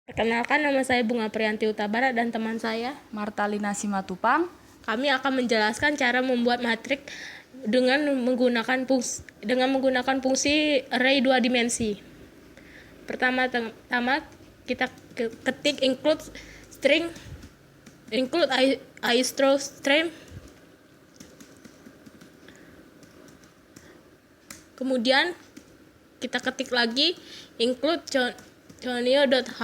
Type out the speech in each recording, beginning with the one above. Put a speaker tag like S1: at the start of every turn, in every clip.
S1: Perkenalkan, nama saya Bunga Priyanti Utabara dan teman saya
S2: Martalina Simatupang.
S1: Kami akan menjelaskan cara membuat matrik dengan menggunakan fungsi array 2 dimensi. Pertama-tama kita ketik include string. Kemudian kita ketik lagi include chonio.h.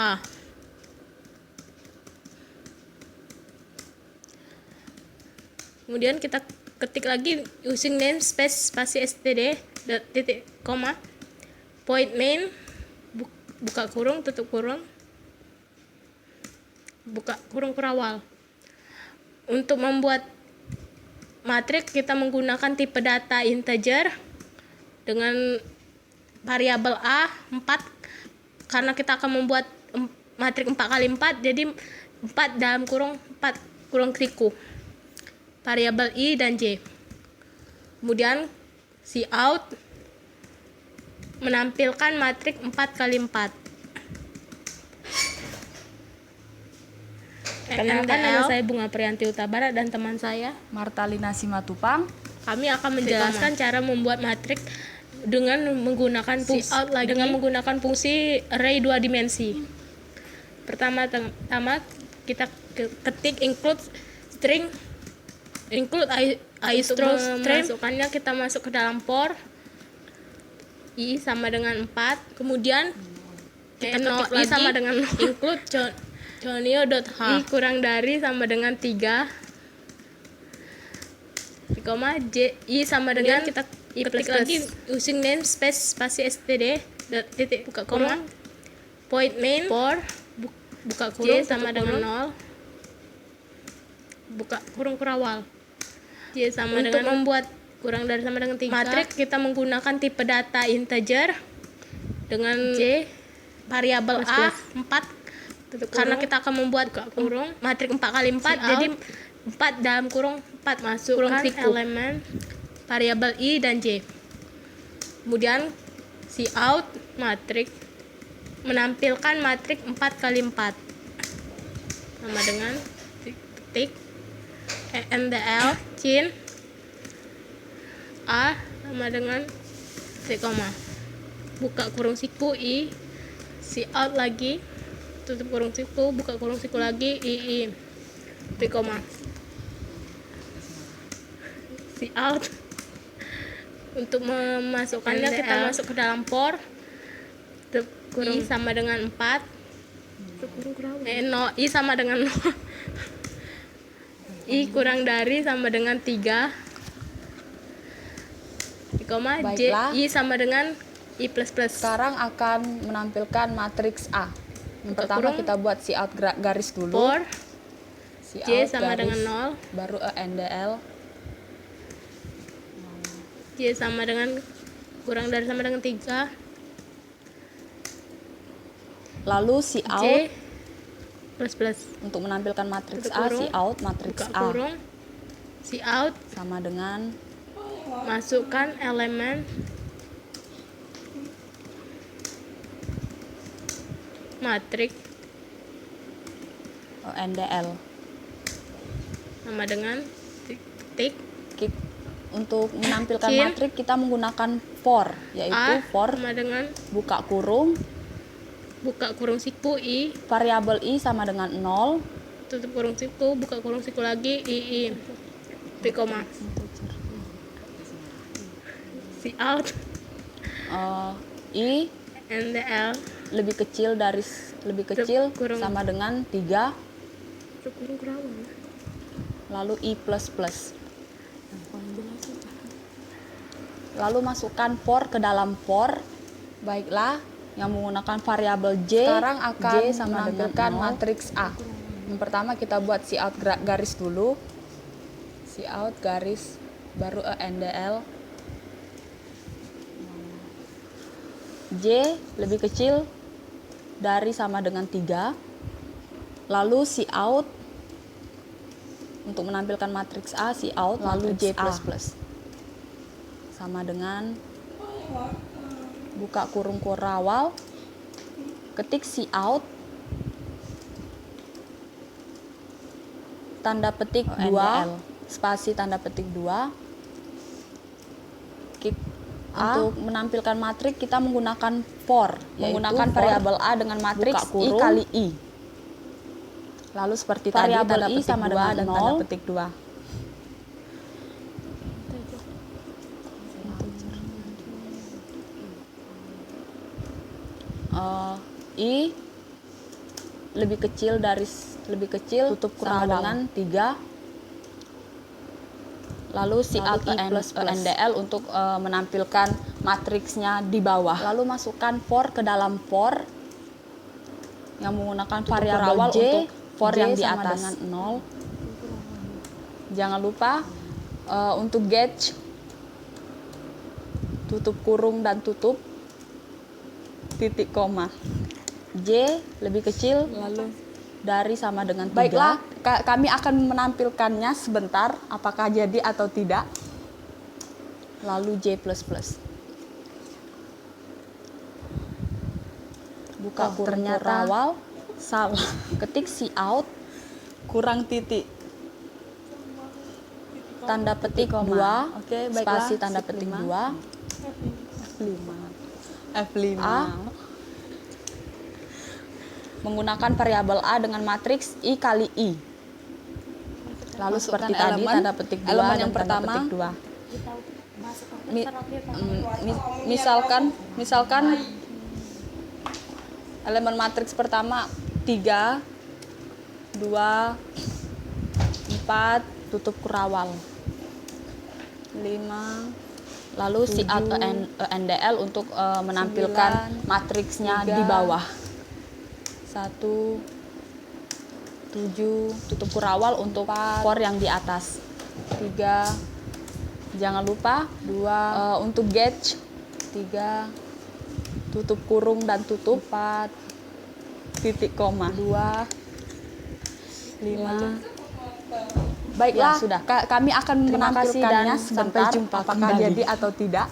S1: Kemudian kita ketik lagi using namespace spasi std titik koma point main buka kurung tutup kurung buka kurung kurawal. Untuk membuat matrik kita menggunakan tipe data integer dengan variabel a 4 karena kita akan membuat matrik 4x4, jadi 4 dalam kurung 4 kurung siku, variabel i dan j. Kemudian cout menampilkan matrik 4x4. Perkenalkan, nama saya Bunga Priyanti Utabara dan teman saya
S2: Martalina Simatupang.
S1: Kami akan menjelaskan cara membuat matrik dengan menggunakan fungsi array 2 dimensi. Pertama-tama kita ketik include string. Masukkannya kita masuk ke dalam for i sama dengan 4. Kemudian kita ketik lagi i sama dengan include chonio.h i kurang dari sama dengan 3, j i sama dengan kita ketik lagi using namespace spasi std titik buka kurung point main for buka kurung j sama dengan 0 buka kurung kurawal. J sama untuk dengan membuat kurang dari sama dengan 3 matrik kita menggunakan tipe data integer dengan j variabel a 4 karena kita akan membuat kurung matrik 4x4, jadi 4 dalam kurung 4 masukkan elemen variabel i dan j. Kemudian cout matrik menampilkan matrik 4x4 sama dengan ketik endl cin a sama dengan koma buka kurung siku i cout lagi tutup kurung siku buka kurung siku lagi i koma cout. Untuk memasukkannya kita masuk ke dalam for i sama dengan 4 i sama dengan 0 i kurang dari sama dengan 3, j i sama dengan i plus plus.
S2: Sekarang akan menampilkan matriks A. Yang pertama kita buat cout garis dulu.
S1: For j sama
S2: garis,
S1: dengan 0
S2: baru endl
S1: j sama dengan kurang dari sama dengan 3,
S2: lalu cout
S1: j plus plus.
S2: untuk menampilkan matriks A, cout matriks A
S1: kurung cout
S2: sama dengan
S1: masukkan elemen matrik
S2: ndl
S1: sama dengan titik.
S2: Untuk menampilkan matrik kita menggunakan for, yaitu for
S1: sama dengan
S2: buka kurung
S1: siku i
S2: variabel i sama dengan 0
S1: tutup kurung siku buka kurung siku lagi i koma cout
S2: i
S1: ndl
S2: lebih kecil sama dengan 3, lalu i plus plus. Lalu masukkan for ke dalam for. Baiklah, yang menggunakan variabel j. Sekarang akan menampilkan matriks A. Yang pertama kita buat cout garis dulu. Cout garis baru ndl j lebih kecil dari sama dengan 3. Lalu cout untuk menampilkan matriks A, cout lalu j plus plus sama dengan buka kurung kurawal, ketik cout tanda petik 2 spasi tanda petik 2. Untuk menampilkan matriks kita menggunakan for, menggunakan variabel A dengan matriks I kali I. Lalu seperti variabel tadi, tanda petik sama 2 dengan dan 0. Tanda petik 2. I lebih kecil tutup kurang dengan 3. Lalu si out NDL untuk menampilkan matriksnya di bawah. Lalu masukkan for ke dalam for yang menggunakan variabel J untuk for yang di atas dengan 0. Jangan lupa untuk gauge tutup kurung dan tutup titik koma. J lebih kecil lalu dari sama dengan 3. Baiklah, kami akan menampilkannya sebentar, apakah jadi atau tidak. Lalu J++. Buka kurung awal, salah. Ketik cout, kurang titik. Tanda petik 2, oke, baiklah, spasi tanda petik 2. F5. A. Menggunakan variabel A dengan matriks I kali I. Lalu seperti tadi tanda petik 2 elemen yang pertama. Misalkan elemen matriks pertama 3, 2, 4, tutup kurawal. 5. Lalu si atau NDL untuk menampilkan matriksnya 3, di bawah. 1, 7, tutup kurawal untuk for yang di atas. 3, jangan lupa 2 untuk gauge. 3, tutup kurung dan tutup. 4, titik koma. 2, 5. Baiklah, ya, sudah. Kami akan menampilkannya sebentar, sampai jumpa apakah kembali. Jadi atau tidak.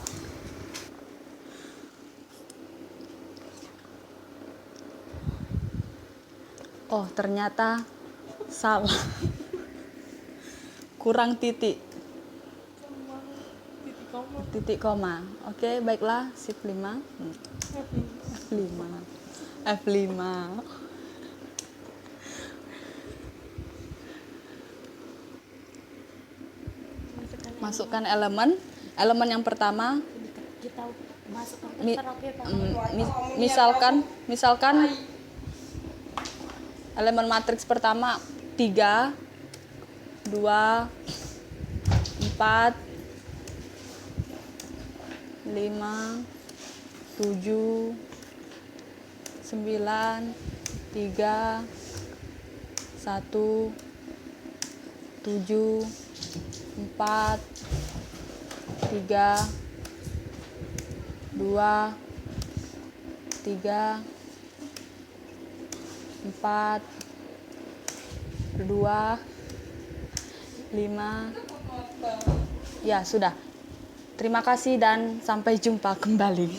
S2: Oh, ternyata salah. Kurang titik. Titik koma. Oke, baiklah, shift 5. F5. Masukkan elemen yang pertama. Misalkan elemen matriks pertama 3, 2, 4, 5, 7, 9, 3, 1, 7, 4, 3, 2, 3, 4, 2, 5. Ya, sudah. Terima kasih dan sampai jumpa kembali.